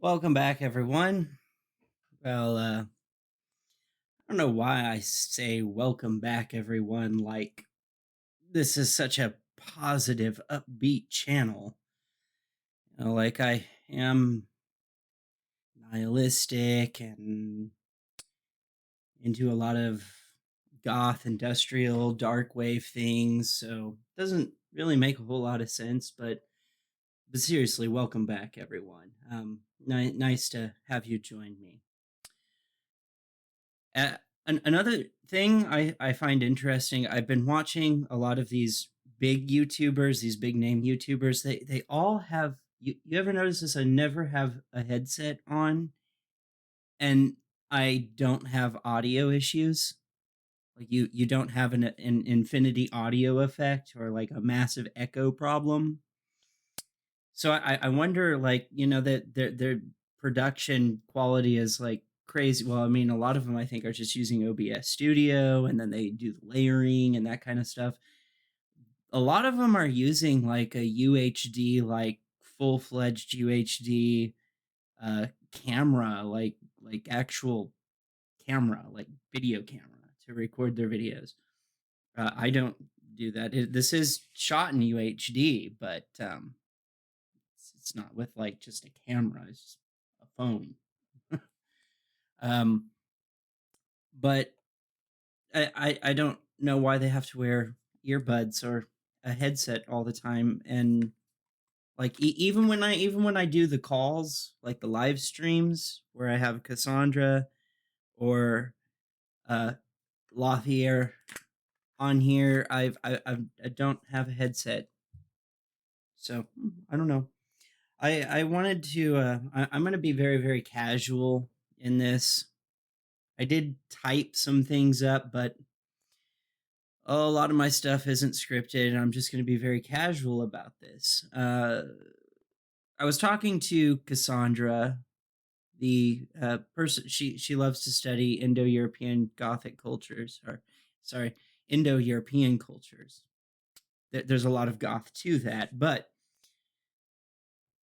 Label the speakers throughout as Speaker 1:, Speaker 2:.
Speaker 1: Welcome back, everyone. I don't know why I say welcome back, everyone. Like, this is such a positive, upbeat channel. Like, I am nihilistic and into a lot of goth, industrial, dark wave things, so it doesn't really make a whole lot of sense, but seriously, welcome back, everyone. Nice to have you join me. Uh, Another thing I find interesting, I've been watching a lot of these big YouTubers, these big name YouTubers. They all have you ever notice this? I never have a headset on, and I don't have audio issues. Like you don't have an infinity audio effect or like a massive echo problem. So I wonder, like, that their production quality is like crazy. Well, I mean, a lot of them I think are just using OBS Studio, and then they do the layering and that kind of stuff. A lot of them are using like a UHD, like full-fledged UHD camera, like actual camera, like video camera to record their videos. I don't do that. This is shot in UHD, but it's not with like just a camera, it's just a phone. um but I don't know why they have to wear earbuds or a headset all the time. And like even when I do the calls, like the live streams where I have Cassandra or uh Lothier on here, I don't have a headset. So I don't know. I wanted to I'm going to be very, very casual in this. I did type some things up, but a lot of my stuff isn't scripted, and I'm just going to be very casual about this. I was talking to Cassandra, the person. She loves to study Indo-European Gothic cultures, or sorry, Indo-European cultures. There's a lot of goth to that, but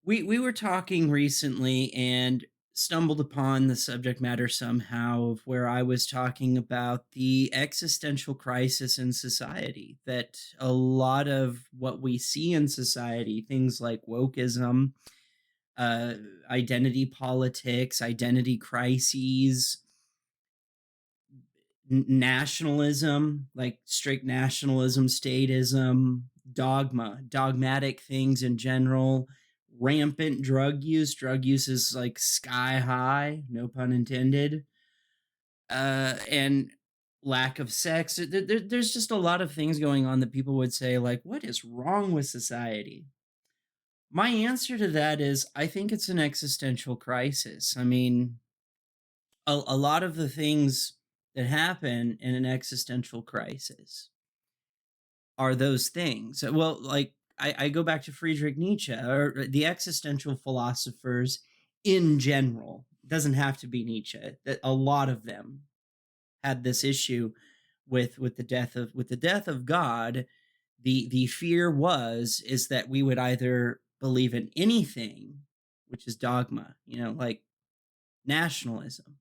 Speaker 1: we were talking recently and stumbled upon the subject matter somehow of where I was talking about the existential crisis in society, that a lot of what we see in society, things like wokeism, uh, identity politics, identity crises, nationalism, like strict nationalism, statism, dogmatic things in general, rampant drug use. Drug use is like sky high, no pun intended. And lack of sex. There's just a lot of things going on that people would say, like, what is wrong with society? My answer to that is I think it's an existential crisis. I mean, a lot of the things that happen in an existential crisis are those things. Well, like I go back to Friedrich Nietzsche or the existential philosophers in general. It doesn't have to be Nietzsche. That a lot of them had this issue with the death of God. The fear is that we would either believe in anything, which is dogma, like nationalism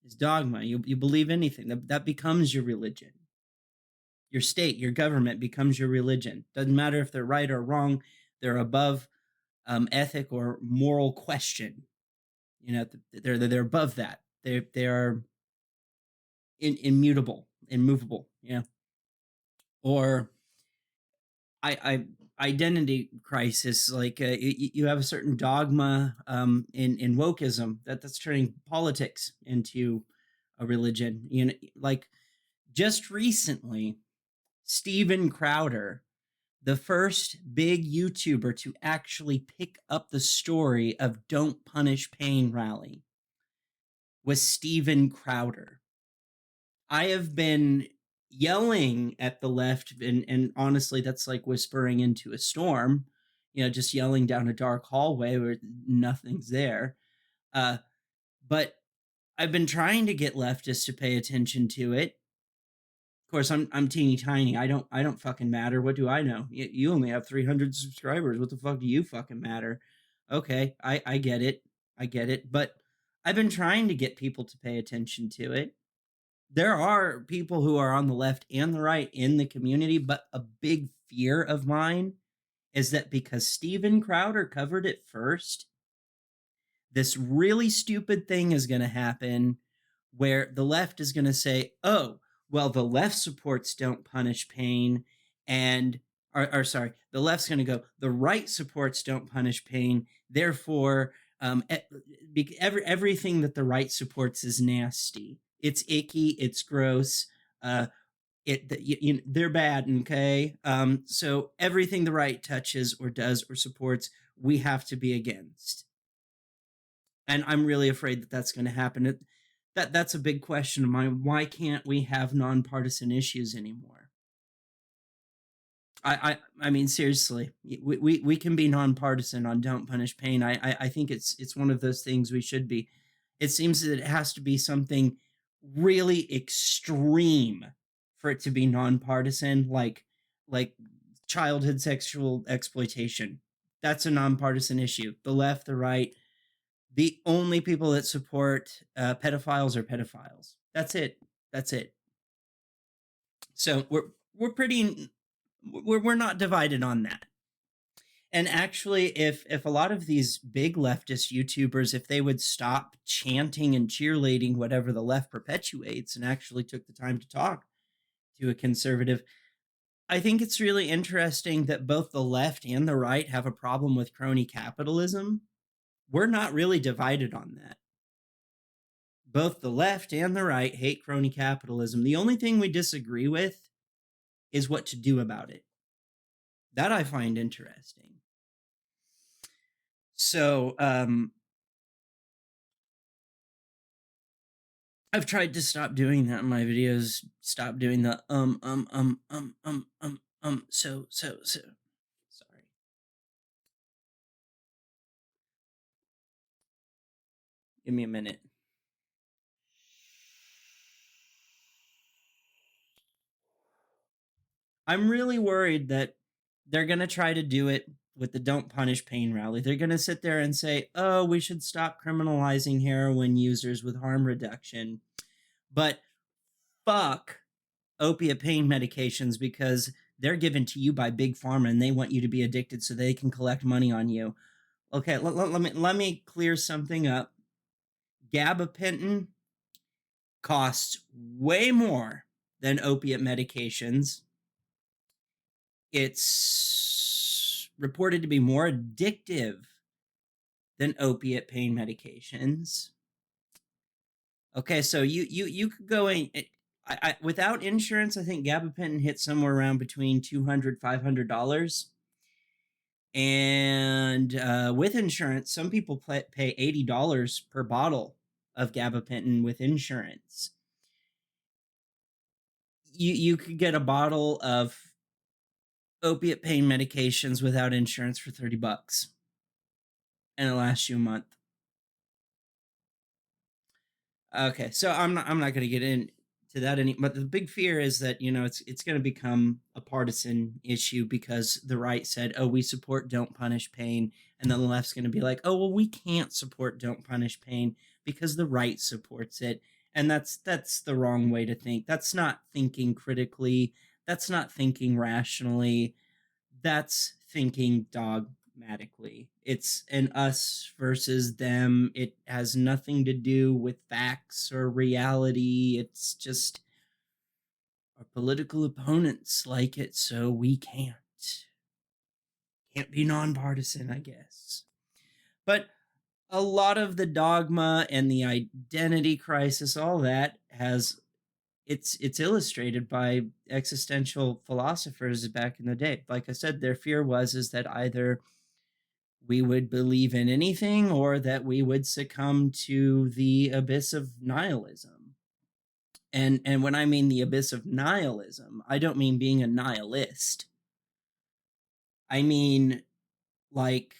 Speaker 1: is dogma. You believe anything that becomes your religion. Your state, your government becomes your religion. Doesn't matter if they're right or wrong. They're above ethic or moral question. They're above that. They are immutable, immovable. Or I identity crisis. Like you have a certain dogma in wokeism that's turning politics into a religion. Like just recently, Steven Crowder, the first big YouTuber to actually pick up the story of Don't Punish Pain rally, was Steven Crowder. I have been yelling at the left, and honestly, that's like whispering into a storm, just yelling down a dark hallway where nothing's there. But I've been trying to get leftists to pay attention to it. Of course, I'm teeny tiny. I don't fucking matter. What do I know? You only have 300 subscribers. What the fuck do you fucking matter? Okay, I get it. I get it, but I've been trying to get people to pay attention to it. There are people who are on the left and the right in the community, but a big fear of mine is that because Steven Crowder covered it first, this really stupid thing is going to happen where the left is going to say, oh, well, the left supports don't punish pain. And, or sorry, the left's going to go, the right supports don't punish pain. Therefore, everything that the right supports is nasty. It's icky. It's gross. They're bad. Okay. So everything the right touches or does or supports, we have to be against. And I'm really afraid that that's going to happen. That's a big question of mine. Why can't we have nonpartisan issues anymore? I mean, seriously, we can be nonpartisan on don't punish pain. I think it's one of those things we should be. It seems that it has to be something really extreme for it to be nonpartisan, like childhood sexual exploitation. That's a nonpartisan issue. The left, the right, the only people that support pedophiles are pedophiles. That's it. That's it. So we're pretty we're not divided on that. And actually, if a lot of these big leftist YouTubers, if they would stop chanting and cheerleading whatever the left perpetuates and actually took the time to talk to a conservative, I think it's really interesting that both the left and the right have a problem with crony capitalism. We're not really divided on that. Both the left and the right hate crony capitalism. The only thing we disagree with is what to do about it. That I find interesting. So, I've tried to stop doing that in my videos. Stop doing the so. Sorry. Give me a minute. I'm really worried that they're going to try to do it with the Don't Punish Pain rally. They're going to sit there and say, oh, we should stop criminalizing heroin users with harm reduction. But fuck opiate pain medications because they're given to you by big pharma and they want you to be addicted so they can collect money on you. Okay, let me clear something up. Gabapentin costs way more than opiate medications. It's reported to be more addictive than opiate pain medications. Okay, so you could go in. Without insurance, I think gabapentin hits somewhere around between $200-$500. And with insurance, some people pay $80 per bottle of gabapentin with insurance. You could get a bottle of opiate pain medications without insurance for $30, and it lasts you a month. Okay, so I'm not going to get into that but the big fear is that it's going to become a partisan issue because the right said, oh, we support don't punish pain, and then the left's going to be like, oh, well, we can't support don't punish pain because the right supports it. And that's the wrong way to think. That's not thinking critically. That's not thinking rationally. That's thinking dogmatically. It's an us versus them. It has nothing to do with facts or reality. It's just our political opponents like it, so we can't. Can't be nonpartisan, I guess. But a lot of the dogma and the identity crisis, all that it's illustrated by existential philosophers back in the day. Like I said, their fear is that either we would believe in anything or that we would succumb to the abyss of nihilism. And when I mean the abyss of nihilism, I don't mean being a nihilist. I mean, like,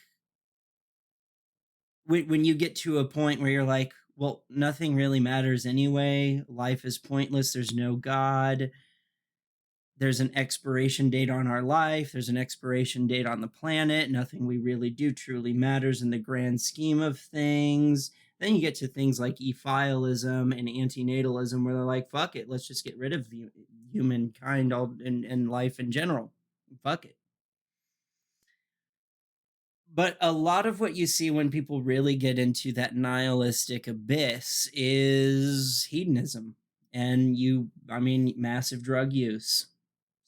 Speaker 1: when you get to a point where you're like, well, nothing really matters anyway. Life is pointless. There's no God. there's an expiration date on our life, there's an expiration date on the planet, nothing we really do truly matters in the grand scheme of things. Then you get to things like ephialism and antinatalism, where they're like, fuck it, let's just get rid of humankind and life in general. Fuck it. But a lot of what you see when people really get into that nihilistic abyss is hedonism and massive drug use.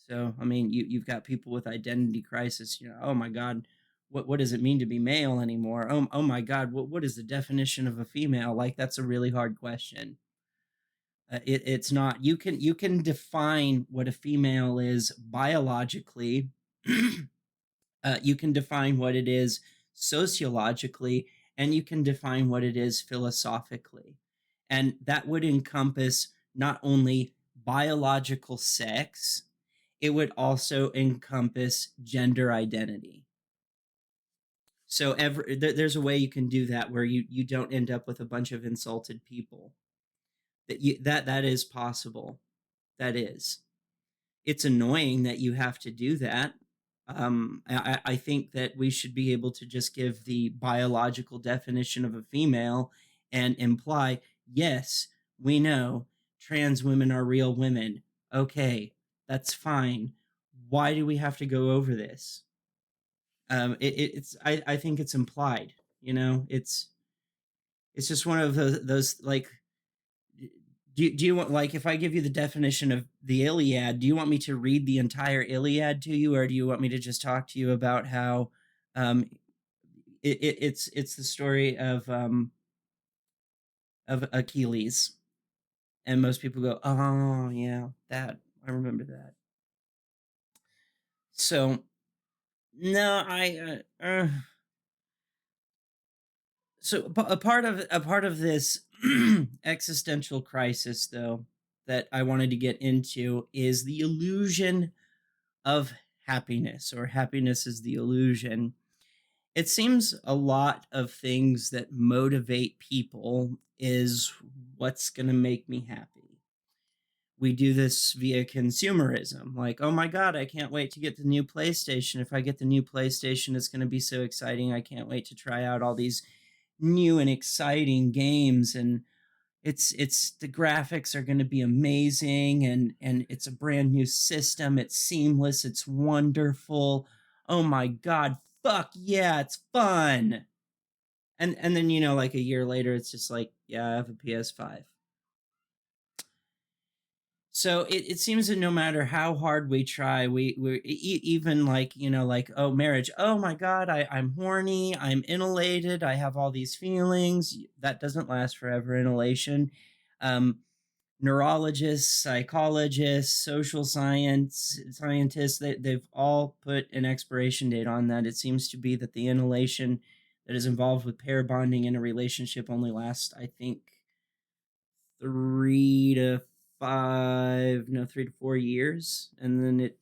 Speaker 1: So, you've got people with identity crisis, oh my God, what does it mean to be male anymore? Oh my God, what is the definition of a female? Like, that's a really hard question. It's not, you can define what a female is biologically. You can define what it is sociologically, and you can define what it is philosophically. And that would encompass not only biological sex, it would also encompass gender identity. So there's a way you can do that where you don't end up with a bunch of insulted people. That is possible. That is. It's annoying that you have to do that. I think that we should be able to just give the biological definition of a female and imply, yes, we know trans women are real women. Okay, that's fine. Why do we have to go over this? I think it's implied. It's just one of those like. Do you want, like, if I give you the definition of the Iliad, do you want me to read the entire Iliad to you, or do you want me to just talk to you about how it's the story of Achilles, and most people go, oh yeah, that I remember that. So no, so a part of this existential crisis, though, that I wanted to get into is the illusion of happiness, or happiness is the illusion. It seems a lot of things that motivate people is what's going to make me happy. We do this via consumerism. Like, oh my God, I can't wait to get the new PlayStation. If I get the new PlayStation, it's going to be so exciting. I can't wait to try out all these new and exciting games, and it's the graphics are going to be amazing, and it's a brand new system, it's seamless, it's wonderful. Oh my God, fuck yeah, it's fun. And then like a year later it's just like, yeah, I have a PS5. So it seems that no matter how hard we try, we even like, like, oh, marriage, oh my God, I'm horny, I'm inhalated, I have all these feelings. That doesn't last forever. Inhalation. Neurologists, psychologists, social scientists, they've all put an expiration date on that. It seems to be that the inhalation that is involved with pair bonding in a relationship only lasts, I think, 3 to 4 years, and then it.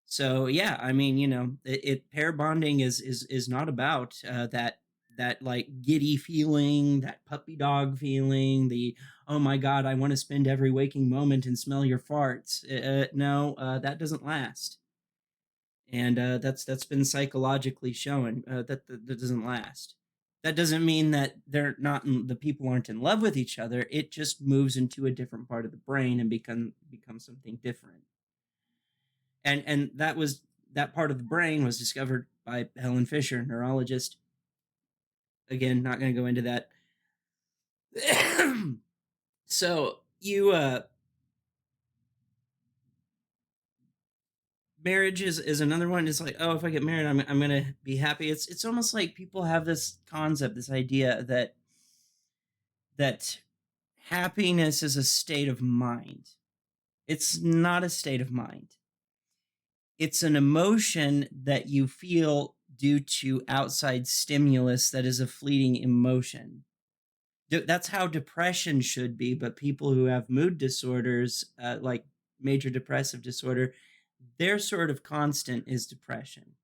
Speaker 1: So yeah, pair bonding is not about that like giddy feeling, that puppy dog feeling, the oh my God, I want to spend every waking moment and smell your farts. No, that doesn't last, and that's been psychologically shown that doesn't last. That doesn't mean that the people aren't in love with each other. It just moves into a different part of the brain and becomes something different. And that part of the brain was discovered by Helen Fisher, neurologist. Again, not going to go into that. So marriage is another one. It's like, oh, if I get married, I'm gonna be happy. It's almost like people have this concept, this idea that happiness is a state of mind. It's not a state of mind. It's an emotion that you feel due to outside stimulus that is a fleeting emotion. That's how depression should be, but people who have mood disorders, like major depressive disorder, their sort of constant is depression.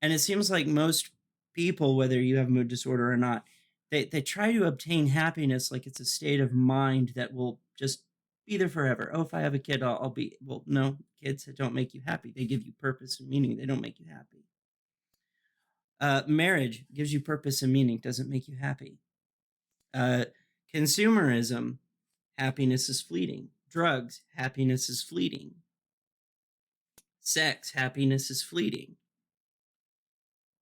Speaker 1: And it seems like most people, whether you have mood disorder or not, they try to obtain happiness like it's a state of mind that will just be there forever. Oh, if I have a kid, I'll be. Well, no, kids don't make you happy. They give you purpose and meaning. They don't make you happy. Marriage gives you purpose and meaning, doesn't make you happy. Consumerism, happiness is fleeting. Drugs, happiness is fleeting. Sex, happiness is fleeting.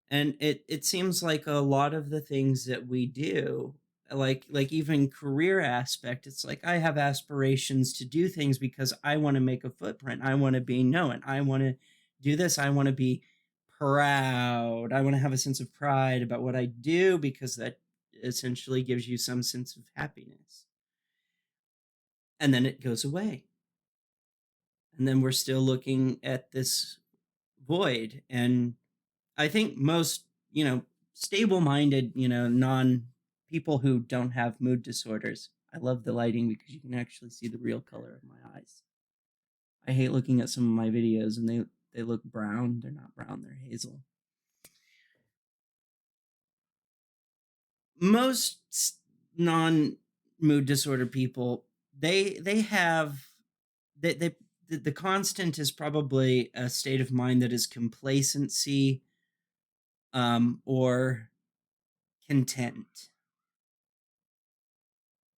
Speaker 1: And it seems like a lot of the things that we do, like even career aspect, it's like I have aspirations to do things because I want to make a footprint. I want to be known. I want to do this. I want to be proud. I want to have a sense of pride about what I do because that essentially gives you some sense of happiness. And then it goes away. And then we're still looking at this void. And I think most, stable-minded, non people who don't have mood disorders. I love the lighting because you can actually see the real color of my eyes. I hate looking at some of my videos and they look brown. They're not brown, they're hazel. Most non-mood disorder people, they have they the constant is probably a state of mind that is complacency, or content.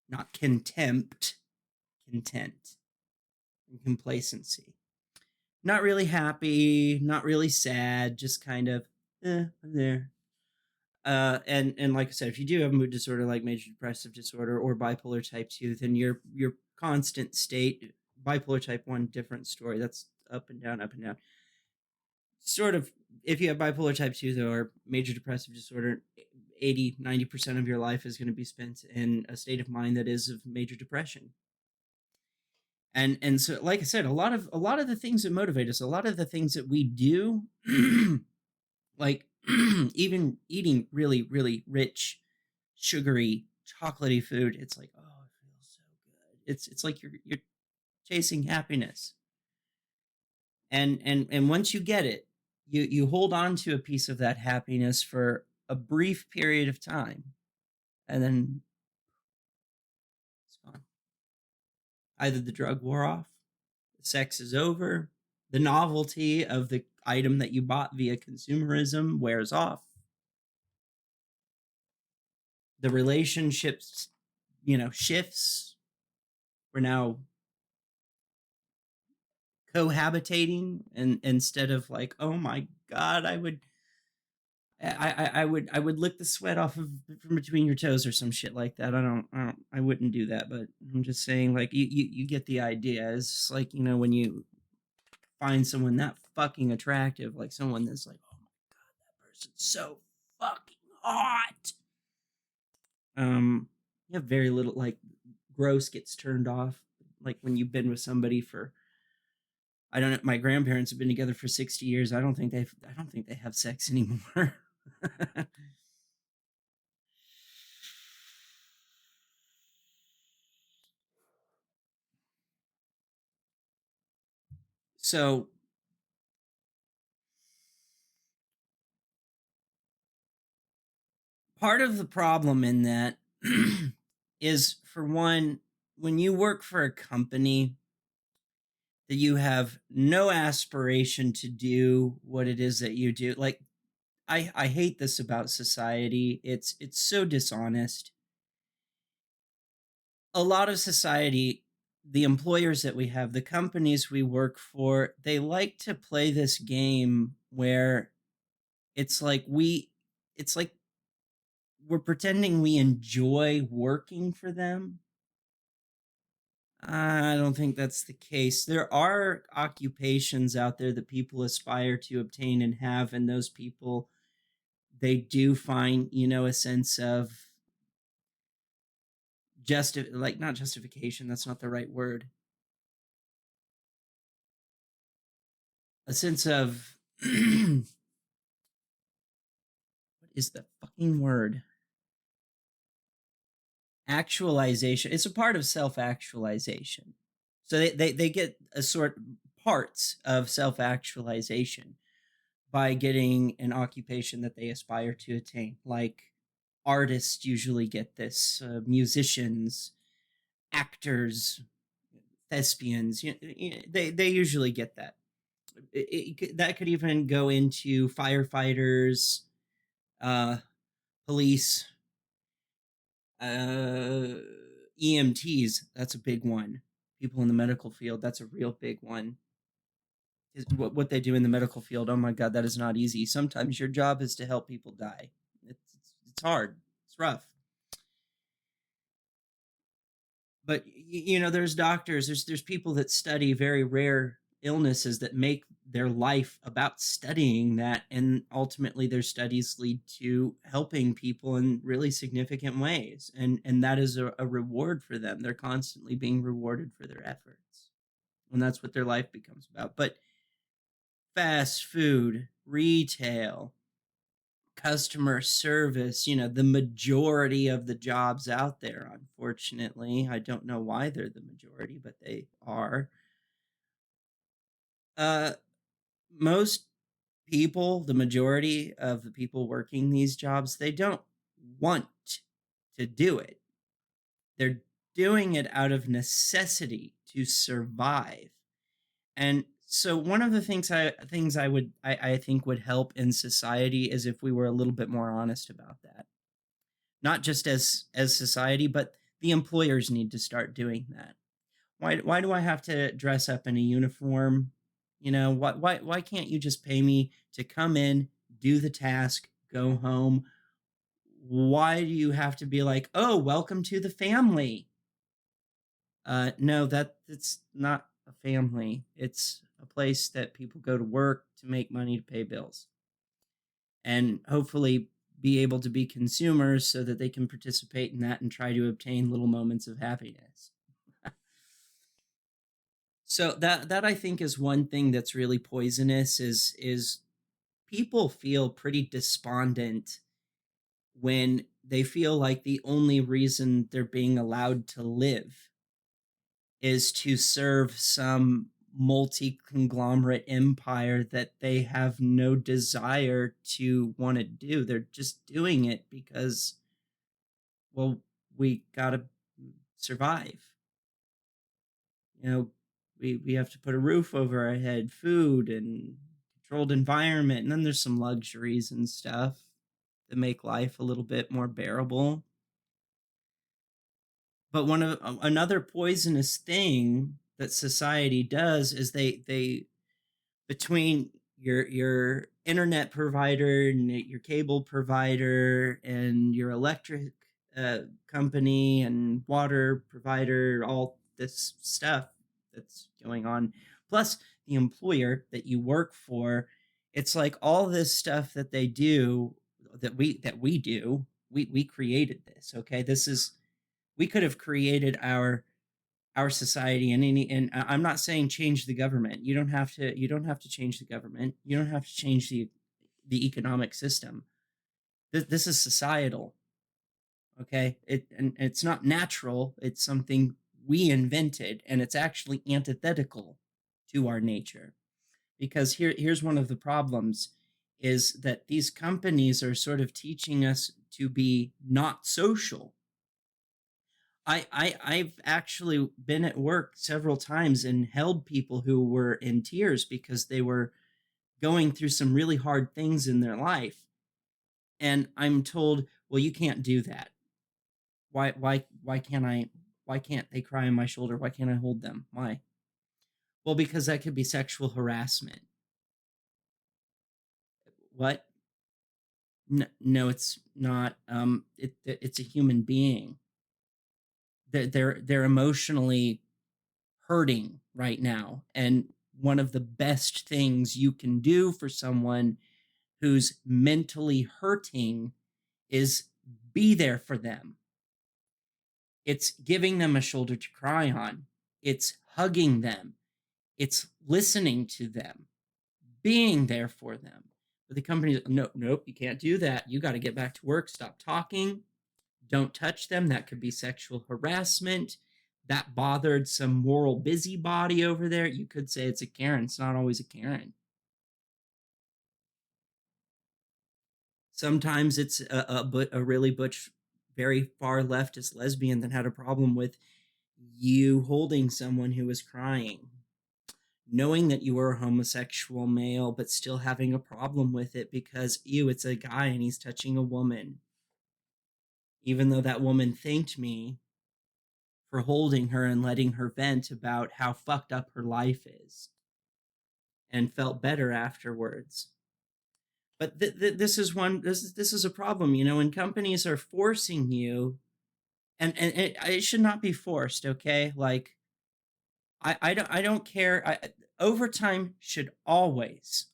Speaker 1: Not contempt, content and complacency. Not really happy, not really sad, just kind of, I'm there. And like I said, if you do have a mood disorder like major depressive disorder or bipolar type 2, then your constant state, bipolar type 1, different story. That's up and down, up and down. Sort of, if you have bipolar type 2 though, or major depressive disorder, 80-90% of your life is going to be spent in a state of mind that is of major depression. And so, like I said, a lot of the things that motivate us, a lot of the things that we do, like even eating really, really rich, sugary, chocolatey food, it's like, oh, it feels so good. It's like you're chasing happiness. And once you get it, you hold on to a piece of that happiness for a brief period of time, and then it's gone. Either the drug wore off, the sex is over, the novelty of the item that you bought via consumerism wears off, the relationships, shifts. We're now cohabitating, and instead of like, oh my god, I would lick the sweat off of from between your toes or some shit like that. I wouldn't do that, but I'm just saying, like, you get the idea. It's just like, when you find someone that fucking attractive, like someone that's like, oh my god, that person's so fucking hot. You have very little, like, gross gets turned off, like when you've been with somebody for, I don't know, my grandparents have been together for 60 years. I don't think they have sex anymore. So part of the problem in that is, for one, when you work for a company that you have no aspiration to do what it is that you do. Like, I hate this about society. It's so dishonest. A lot of society, the employers that we have, the companies we work for, they like to play this game where it's like it's like we're pretending we enjoy working for them. I don't think that's the case. There are occupations out there that people aspire to obtain and have, and those people, they do find, a sense of not justification, that's not the right word. A sense of what is the fucking word? Actualization. It's a part of self-actualization. So they get a sort parts of self-actualization by getting an occupation that they aspire to attain. Like, artists usually get this, musicians, actors, thespians. They usually get that. That could even go into firefighters, uh, police, uh, EMTs. That's a big one. People in the medical field. That's a real big one. Is what they do in the medical field. Oh my God, that is not easy. Sometimes your job is to help people die. It's hard. It's rough. But there's doctors, there's people that study very rare illnesses that make their life about studying that, and ultimately their studies lead to helping people in really significant ways, and that is a reward for them. They're constantly being rewarded for their efforts, and that's what their life becomes about. But fast food, retail, customer service, the majority of the jobs out there, unfortunately, I don't know why they're the majority, but they are. Uh, Most people, the majority of the people working these jobs, they don't want to do it. They're doing it out of necessity to survive. And so one of the things I think would help in society is if we were a little bit more honest about that. Not just as society, but the employers need to start doing that. Why do I have to dress up in a uniform? Why can't you just pay me to come in, do the task, go home? Why do you have to be like, "Oh, welcome to the family"? No, that's not a family. It's a place that people go to work to make money to pay bills, and hopefully be able to be consumers so that they can participate in that and try to obtain little moments of happiness. So that I think is one thing that's really poisonous is people feel pretty despondent when they feel like the only reason they're being allowed to live is to serve some multi conglomerate empire that they have no desire to want to do. They're just doing it because, well, we got to survive. We have to put a roof over our head, food, and controlled environment. And then there's some luxuries and stuff that make life a little bit more bearable. But another poisonous thing that society does is they between your internet provider and your cable provider and your electric company and water provider, all this stuff that's going on, plus the employer that you work for, it's like all this stuff that they do that we do, we created this. Okay, this is we could have created our society, and I'm not saying change the government. You don't have to change the government. You don't have to change the economic system. This is societal. Okay, it's not natural. It's something we invented, and it's actually antithetical to our nature. Because here's one of the problems is that these companies are sort of teaching us to be not social. I've actually been at work several times and held people who were in tears because they were going through some really hard things in their life. And I'm told, well, you can't do that. Why can't they cry on my shoulder? Why can't I hold them? Why? Well, because that could be sexual harassment. What? No, it's not. It's a human being. They're emotionally hurting right now. And one of the best things you can do for someone who's mentally hurting is be there for them. It's giving them a shoulder to cry on. It's hugging them. It's listening to them, being there for them. But the company's, no, nope, you can't do that. You got to get back to work. Stop talking. Don't touch them. That could be sexual harassment. That bothered some moral busybody over there. You could say it's a Karen. It's not always a Karen. Sometimes it's a really butch, very far leftist lesbian that had a problem with you holding someone who is crying, knowing that you were a homosexual male, but still having a problem with it because, ew, it's a guy and he's touching a woman. Even though that woman thanked me for holding her and letting her vent about how fucked up her life is and felt better afterwards. But this is a problem, when companies are forcing you, and it should not be forced, okay? Like, I don't care. Overtime should always,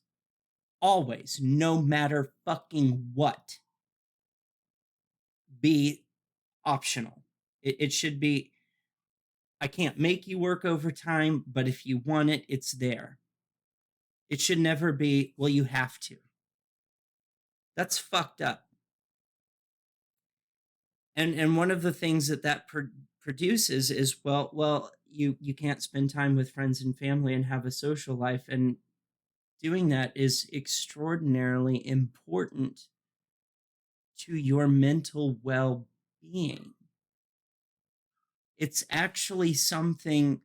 Speaker 1: no matter fucking what, be optional. It should be. I can't make you work overtime, but if you want it, it's there. It should never be, well, you have to. That's fucked up. And one of the things that produces is, well, you can't spend time with friends and family and have a social life, and doing that is extraordinarily important to your mental well-being. It's actually something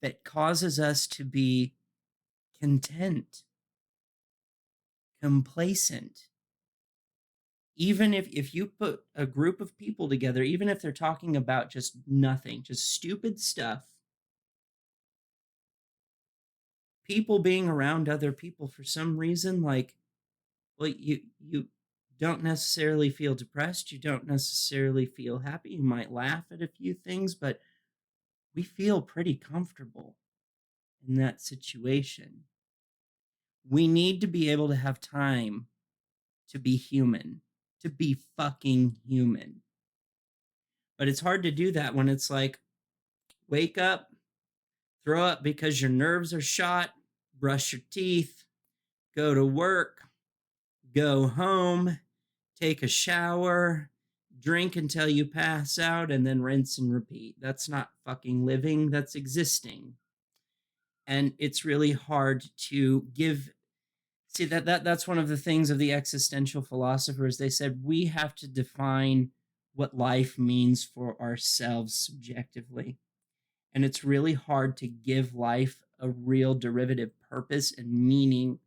Speaker 1: that causes us to be content, complacent. Even if you put a group of people together, even if they're talking about just nothing, just stupid stuff, people being around other people for some reason, like, well, you don't necessarily feel depressed, you don't necessarily feel happy, you might laugh at a few things, but we feel pretty comfortable in that situation. We need to be able to have time to be human, to be fucking human. But it's hard to do that when it's like, wake up, throw up because your nerves are shot, brush your teeth, go to work, go home, take a shower, drink until you pass out, and then rinse and repeat. That's not fucking living, that's existing. And it's really hard to give. See, that's one of the things of the existential philosophers. They said we have to define what life means for ourselves subjectively. And it's really hard to give life a real derivative purpose and meaning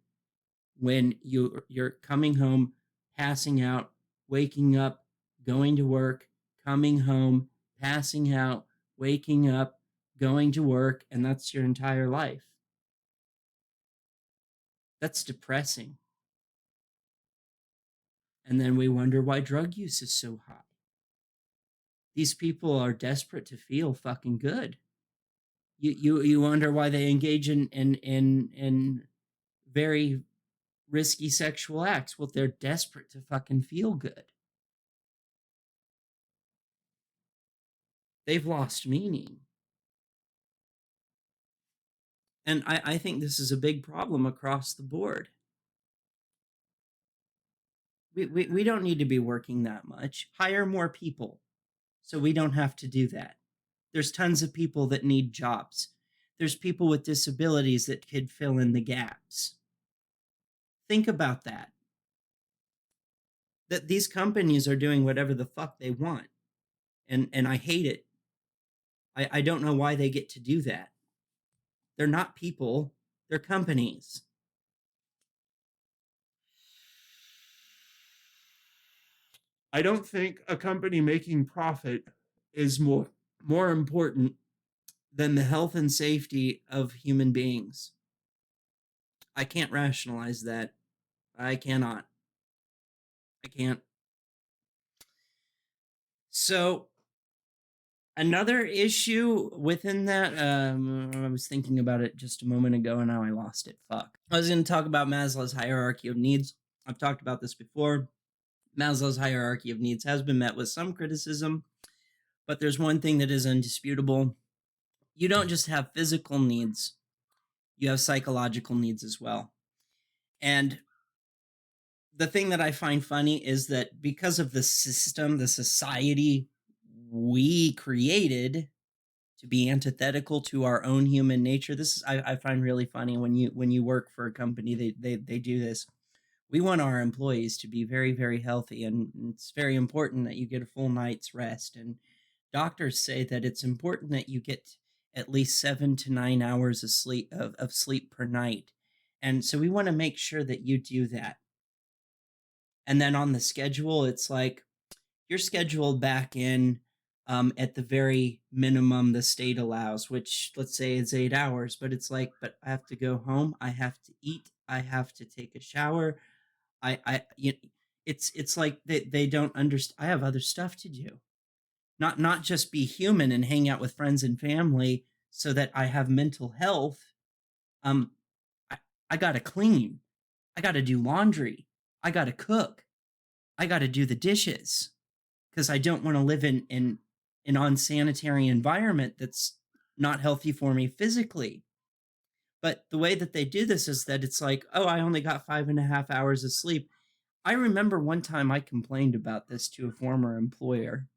Speaker 1: when you're coming home, passing out, waking up, going to work, coming home, passing out, waking up, going to work, and that's your entire life. That's depressing. And then we wonder why drug use is so high. These people are desperate to feel fucking good. You wonder why they engage in very risky sexual acts. Well, they're desperate to fucking feel good. They've lost meaning. And I think this is a big problem across the board. We don't need to be working that much. Hire more people so we don't have to do that. There's tons of people that need jobs. There's people with disabilities that could fill in the gaps. Think about that. That these companies are doing whatever the fuck they want. And I hate it. I don't know why they get to do that. They're not people, they're companies. I don't think a company making profit is more important than the health and safety of human beings. I can't rationalize that. I cannot. I can't. So another issue within that, I was thinking about it just a moment ago and now I lost it. Fuck. I was going to talk about Maslow's hierarchy of needs. I've talked about this before. Maslow's hierarchy of needs has been met with some criticism, but there's one thing that is indisputable. You don't just have physical needs, you have psychological needs as well. And the thing that I find funny is that because of the system, the society we created to be antithetical to our own human nature, this is I find really funny when you work for a company, they do this. We want our employees to be very, very healthy, and it's very important that you get a full night's rest, and Doctors say that it's important that you get at least 7 to 9 hours of sleep per night. And so we want to make sure that you do that. And then on the schedule, it's like you're scheduled back in at the very minimum the state allows, which let's say is 8 hours, but it's like, but I have to go home, I have to eat, I have to take a shower. You, it's like they don't understand. I have other stuff to do, not just be human and hang out with friends and family so that I have mental health. Um, I, I gotta clean, I gotta do laundry, I gotta cook, I gotta do the dishes because I don't want to live in an unsanitary environment that's not healthy for me physically. But the way that they do this is that it's like, oh, I only got 5.5 hours of sleep. I remember one time I complained about this to a former employer.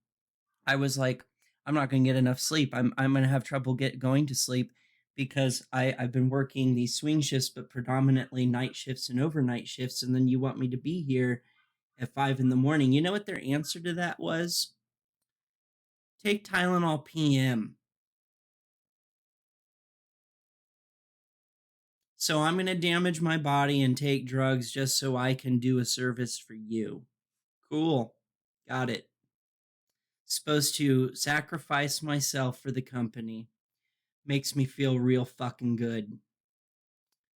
Speaker 1: I was like, I'm not going to get enough sleep. I'm going to have trouble going to sleep because I've been working these swing shifts, but predominantly night shifts and overnight shifts. And then you want me to be here at 5 in the morning. You know what their answer to that was? Take Tylenol PM. So I'm going to damage my body and take drugs just so I can do a service for you. Cool. Got it. Supposed to sacrifice myself for the company. Makes me feel real fucking good.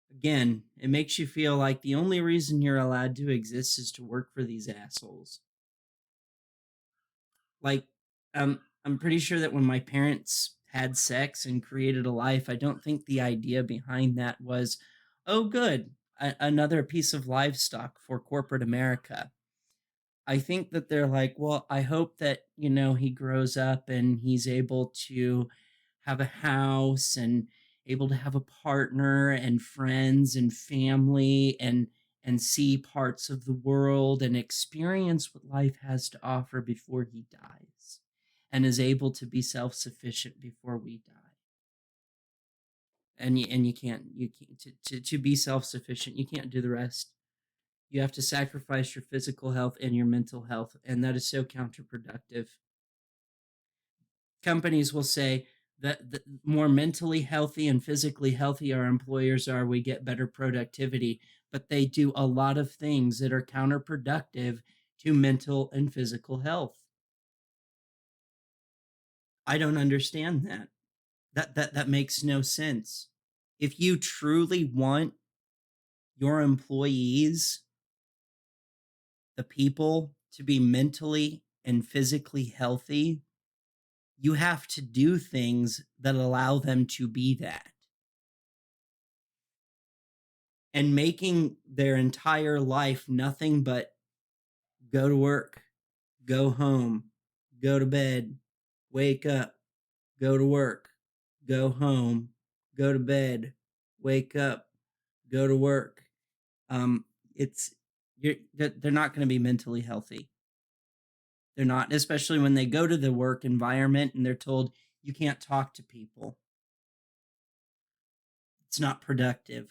Speaker 1: Again, it makes you feel like the only reason you're allowed to exist is to work for these assholes. Like, I'm pretty sure that when my parents had sex and created a life, I don't think the idea behind that was, oh, good, another piece of livestock for corporate America. I think that they're like, well, I hope that, he grows up and he's able to have a house and able to have a partner and friends and family and see parts of the world and experience what life has to offer before he dies and is able to be self-sufficient before we die. And you can't to be self-sufficient, you can't do the rest. You have to sacrifice your physical health and your mental health, and that is so counterproductive. Companies will say that the more mentally healthy and physically healthy our employers are, we get better productivity, but they do a lot of things that are counterproductive to mental and physical health. I don't understand that. That makes no sense. If you truly want your employees, the people, to be mentally and physically healthy, you have to do things that allow them to be that. And making their entire life nothing but go to work, go home, go to bed, wake up, go to work, go home, go to bed, wake up, go to work. It's they're not going to be mentally healthy. They're not, especially when they go to the work environment and they're told you can't talk to people. It's not productive.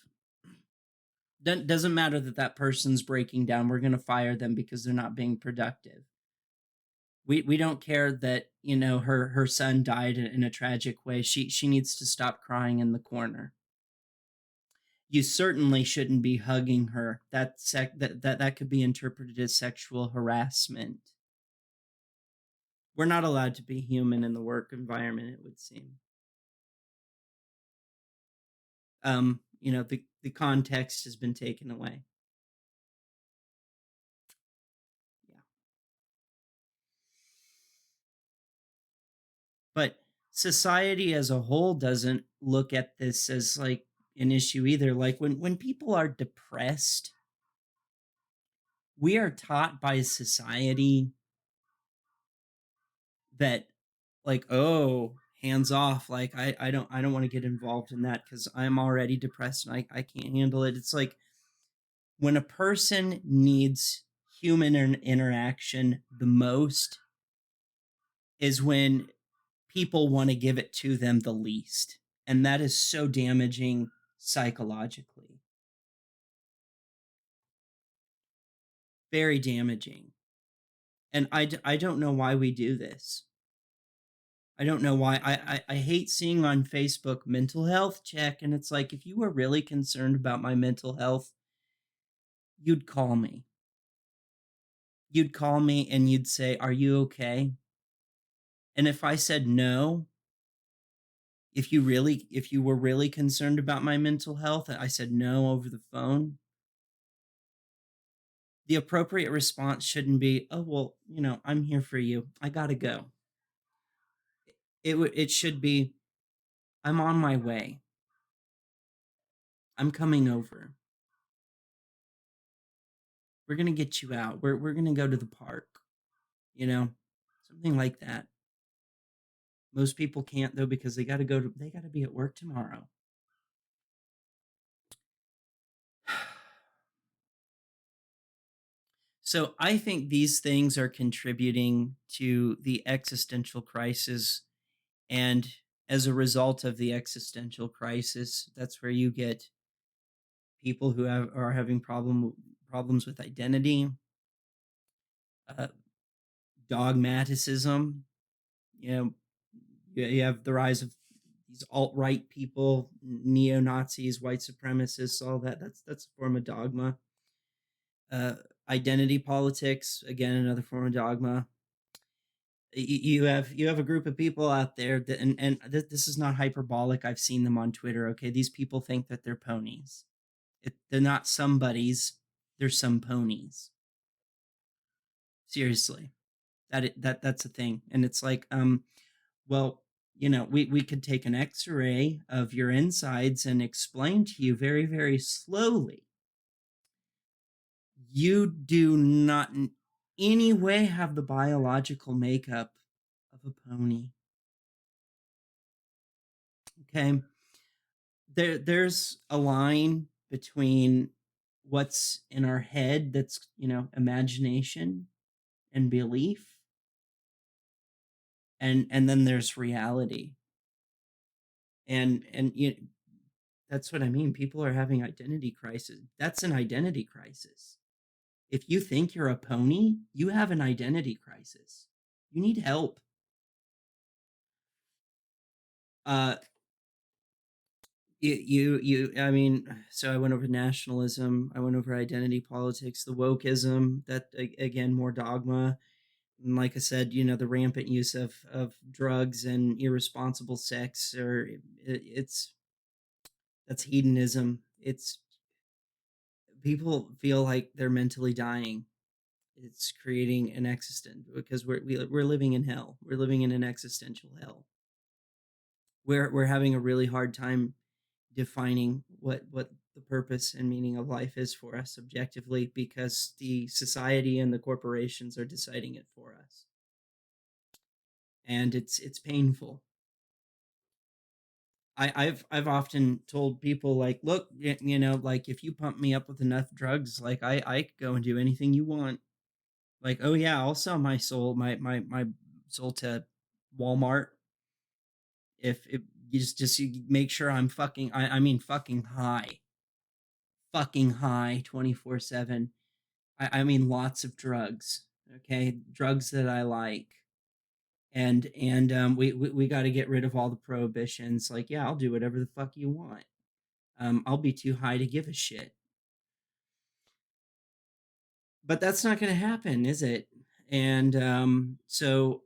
Speaker 1: Doesn't matter that person's breaking down. We're going to fire them because they're not being productive. We don't care that her son died in a tragic way. She needs to stop crying in the corner. You certainly shouldn't be hugging her. That could be interpreted as sexual harassment. We're not allowed to be human in the work environment, it would seem. The context has been taken away. Yeah. But society as a whole doesn't look at this as like an issue either. Like when people are depressed, we are taught by society that, like, oh, hands off, like I don't want to get involved in that because I'm already depressed and I can't handle it. It's like when a person needs human interaction the most is when people want to give it to them the least. And that is so damaging psychologically. Very damaging. And I don't know why we do this. I don't know why. I hate seeing on Facebook mental health check, and it's like if you were really concerned about my mental health, you'd call me. You'd call me and you'd say, "Are you okay?" And if I said no, if you were really concerned about my mental health, and I said no over the phone, the appropriate response shouldn't be, "Oh, well, I'm here for you. I got to go." It should be, "I'm on my way. I'm coming over. We're going to get you out. We're going to go to the park." You know, something like that. Most people can't though because they got to be at work tomorrow. So I think these things are contributing to the existential crisis. And as a result of the existential crisis, that's where you get people who are having problems with identity, uh, dogmaticism. You know, you have the rise of these alt-right people, neo-Nazis, white supremacists, all that. That's a form of dogma. Uh, Identity politics, again, another form of dogma. You have a group of people out there that, and this is not hyperbolic. I've seen them on Twitter. Okay, these people think that they're ponies. They're not somebodies. They're some ponies. Seriously, that's a thing, and it's like, well, we could take an X-ray of your insides and explain to you very, very slowly. You do not in any way have the biological makeup of a pony. Okay. There's a line between what's in our head that's, imagination and belief, and then there's reality. And that's what I mean. People are having identity crisis. That's an identity crisis. If you think you're a pony, you have an identity crisis. You need help. Uh I mean, so I went over nationalism, I went over identity politics, the wokeism, that again, more dogma. And like I said, the rampant use of drugs and irresponsible sex, or it's that's hedonism. It's people feel like they're mentally dying. It's creating an existent because we're living in hell. We're living in an existential hell. We're having a really hard time defining what the purpose and meaning of life is for us objectively, because the society and the corporations are deciding it for us, and it's painful. I've often told people, like, look, like, if you pump me up with enough drugs, like, I could go and do anything you want. Like, oh yeah, I'll sell my soul to Walmart if you make sure I'm fucking, I mean fucking high 24/7. I mean lots of drugs. Okay, drugs that I like. And we got to get rid of all the prohibitions. Like, yeah, I'll do whatever the fuck you want. I'll be too high to give a shit. But that's not going to happen, is it? And so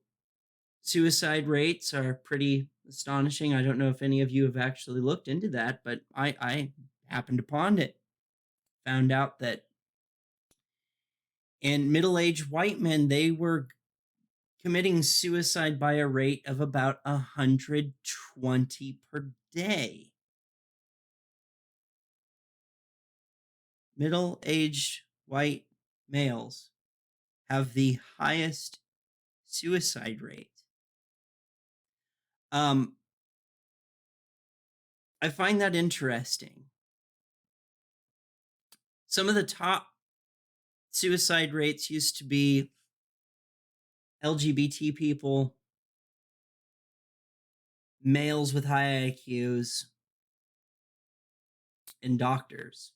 Speaker 1: suicide rates are pretty astonishing. I don't know if any of you have actually looked into that, but I happened upon it. Found out that in middle-aged white men, they were committing suicide by a rate of about 120 per day. Middle-aged white males have the highest suicide rate. I find that interesting. Some of the top suicide rates used to be LGBT people, males with high IQs, and doctors.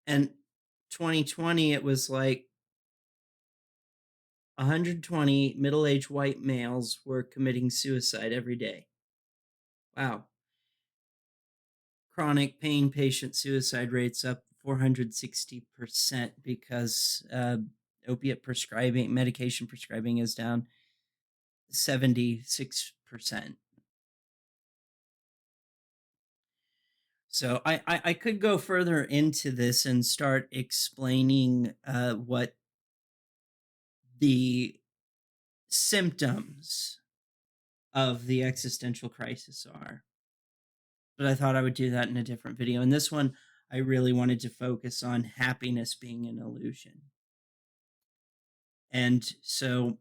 Speaker 1: And 2020, it was like 120 middle-aged white males were committing suicide every day. Wow. Chronic pain patient suicide rates up 460% because opiate prescribing, medication prescribing is down 76%. So I could go further into this and start explaining what the symptoms of the existential crisis are. But I thought I would do that in a different video. In this one, I really wanted to focus on happiness being an illusion. And so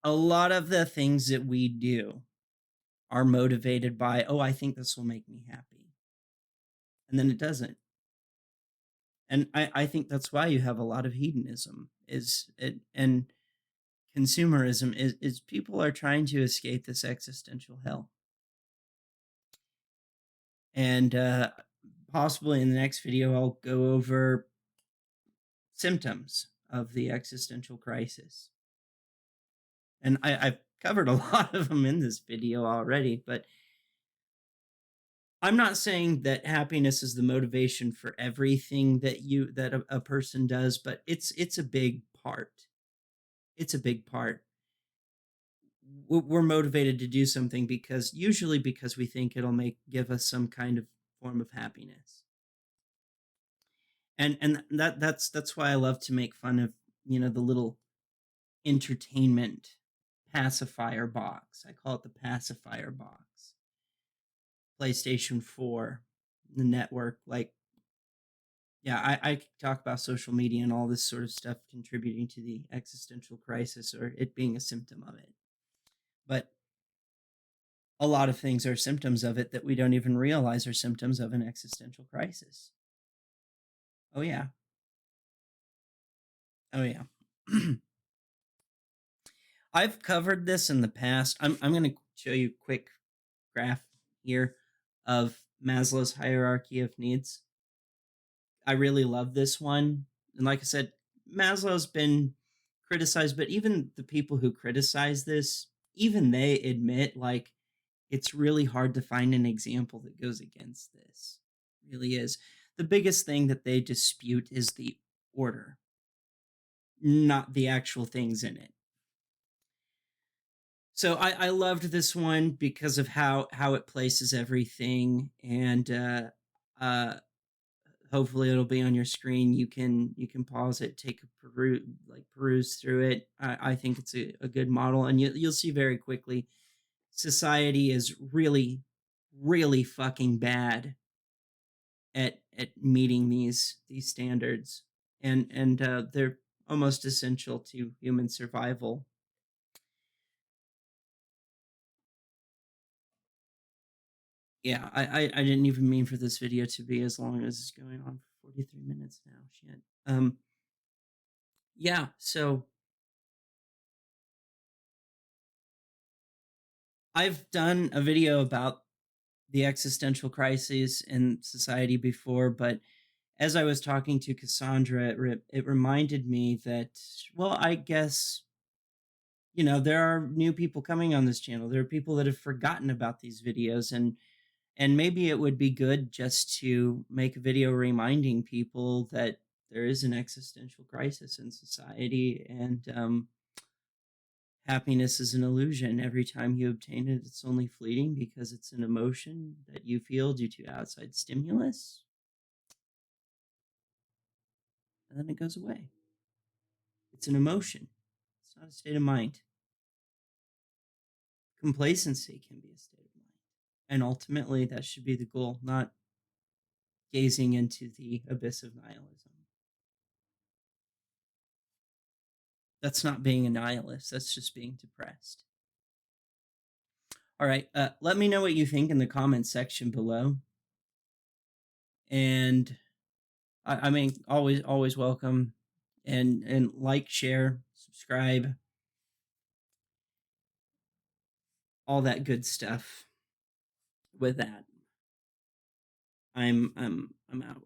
Speaker 1: a lot of the things that we do are motivated by, oh, I think this will make me happy. And then it doesn't. And I think that's why you have a lot of hedonism and consumerism is people are trying to escape this existential hell. And possibly in the next video, I'll go over symptoms of the existential crisis. And I've covered a lot of them in this video already, but I'm not saying that happiness is the motivation for everything that a person does, but it's a big part. It's a big part. We're motivated to do something usually because we think it'll give us some kind of form of happiness. And that's why I love to make fun of, the little entertainment pacifier box. I call it the pacifier box. PlayStation 4, the network, I could talk about social media and all this sort of stuff contributing to the existential crisis or it being a symptom of it. But a lot of things are symptoms of it that we don't even realize are symptoms of an existential crisis. Oh, yeah. Oh, yeah. I've covered this in the past. I'm going to show you a quick graph here of Maslow's hierarchy of needs. I really love this one. And like I said, Maslow's been criticized, but even the people who criticize this, even they admit it's really hard to find an example that goes against this. It really is. The biggest thing that they dispute is the order, not the actual things in it. So I loved this one because of how it places everything, and hopefully it'll be on your screen. You can pause it, take a peruse through it. I think it's a good model, and you'll see very quickly society is really, really fucking bad at meeting these standards, and they're almost essential to human survival. Yeah, I didn't even mean for this video to be as long as it's going on for 43 minutes now. Shit. Yeah, so I've done a video about the existential crises in society before, but as I was talking to Cassandra, it reminded me that, well, I guess, there are new people coming on this channel. There are people that have forgotten about these videos, and maybe it would be good just to make a video reminding people that there is an existential crisis in society, and happiness is an illusion. Every time you obtain it, it's only fleeting because it's an emotion that you feel due to outside stimulus, and then it goes away. It's an emotion. It's not a state of mind. Complacency can be a state of mind. And ultimately, that should be the goal, not gazing into the abyss of nihilism. That's not being a nihilist. That's just being depressed. All right. Let me know what you think in the comments section below. And I mean, always welcome. And like, share, subscribe, all that good stuff. With that, I'm out.